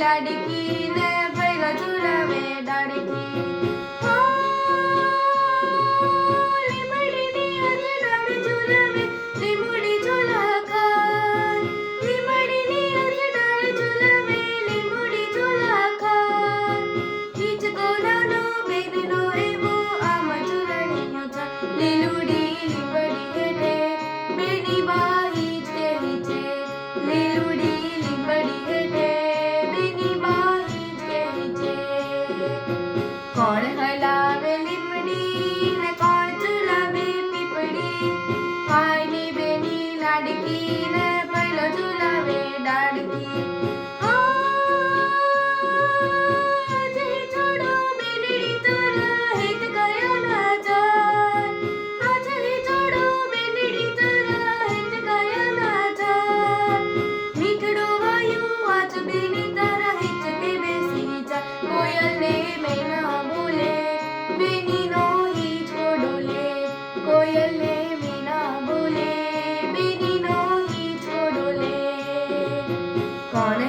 लाडकी ने पहिला झुलावे डाडकी कौन हलावे लिमड़ी ने कौन झुलावे पीपड़ी भाईनी बेनी लाडकी ने पहिलो झुलावे डाडकी આજે છોડો બેનડી તારા હિત ગયા ના જાય આજે છોડો બેનડી તારા હિત ગયા ના જાય નીકળો વાયુ આજ બેની તારા હિત કે બેસી જા કોયલ ને મેના बेनी नो ही छोड़ो ले कोयल ने मीना बोले बेनी नो ही छोड़ो ले कौन